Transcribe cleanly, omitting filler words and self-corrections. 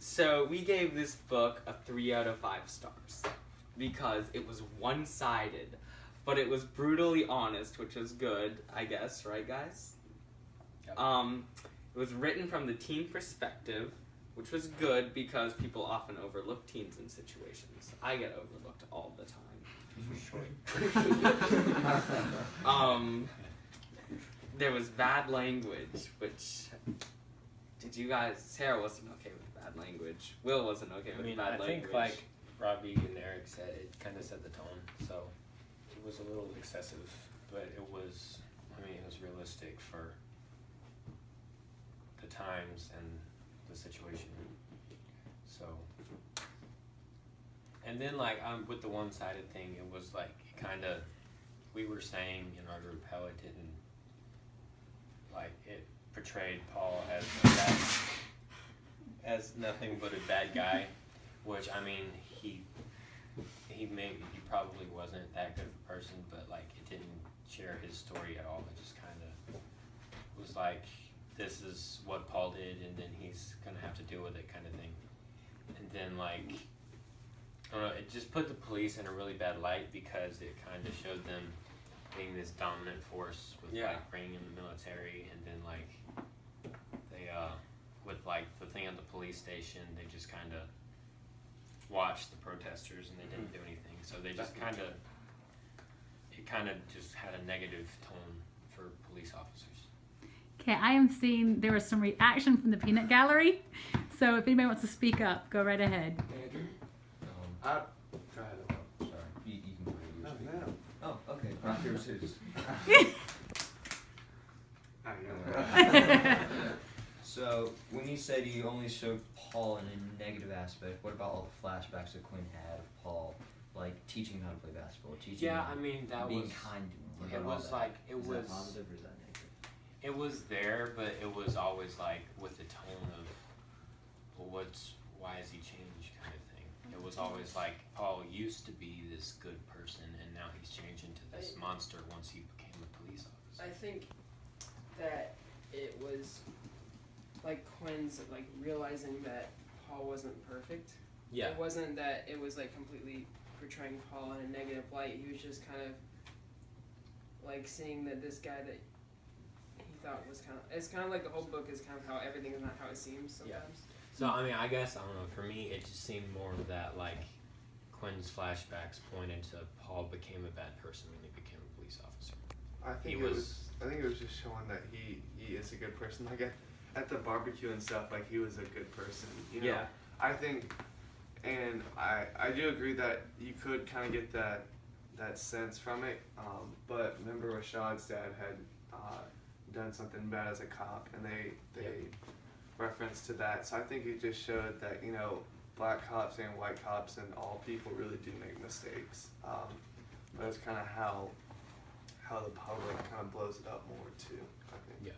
So we gave this book a 3 out of 5 stars because it was one-sided, but it was brutally honest, which was good, I guess, right, guys? Yep. It was written from the teen perspective, which was good because people often overlook teens in situations. I get overlooked all the time. There was bad language, which did you guys? Sarah wasn't okay with bad language. Will wasn't okay with bad language. I think like Robbie and Eric said, it kind of set the tone. So it was a little excessive, but it was. I mean, it was realistic for the times and the situation. So, and then like with the one-sided thing, it was like kind of we were saying in our group how it didn't like it portrayed Paul as nothing but a bad guy, which I mean he probably wasn't that good of a person, but like it didn't share his story at all. It just kind of was like this is what Paul did, and then he's gonna have to deal with it, kind of thing. And then like I don't know, it just put the police in a really bad light because it kind of showed them being this dominant force with like bringing in the military, and then like they with like the thing at the police station, they just kind of watched the protesters and they didn't do anything. So they just kind of just had a negative tone for police officers. Okay, I am seeing there was some reaction from the peanut gallery. So if anybody wants to speak up, go right ahead. Andrew? Go ahead. Sorry. You can go ahead. No. Oh, okay. Rock, paper, scissors. So, when you said you only showed Paul in a negative aspect, what about all the flashbacks that Quinn had of Paul, like teaching him how to play basketball, teaching him I mean that being was kind to him? What it about was all that? like it Is was that positive or is that negative? it was there, but it was always like with the tone of well, why has he changed kind of thing. It was always like Paul used to be this good person and now he's changed into this monster once he became a police officer. I think that it was like Quinn's like realizing that Paul wasn't perfect. Yeah. It wasn't that it was like completely portraying Paul in a negative light. He was just kind of like seeing that this guy that he thought was it's kind of like the whole book is kind of how everything is not how it seems sometimes. So I mean, I guess I don't know. For me, it just seemed more of that like Quinn's flashbacks pointed to Paul became a bad person when he became a police officer. I think it was just showing that he is a good person. Like at the barbecue and stuff, like he was a good person. You know? Yeah. I think, and I do agree that you could kind of get that sense from it. But remember, Rashad's dad had done something bad as a cop, and they reference to that. So I think it just showed that black cops and white cops and all people really do make mistakes. But it's kind of how the public kind of blows it up more too, I think. Yeah.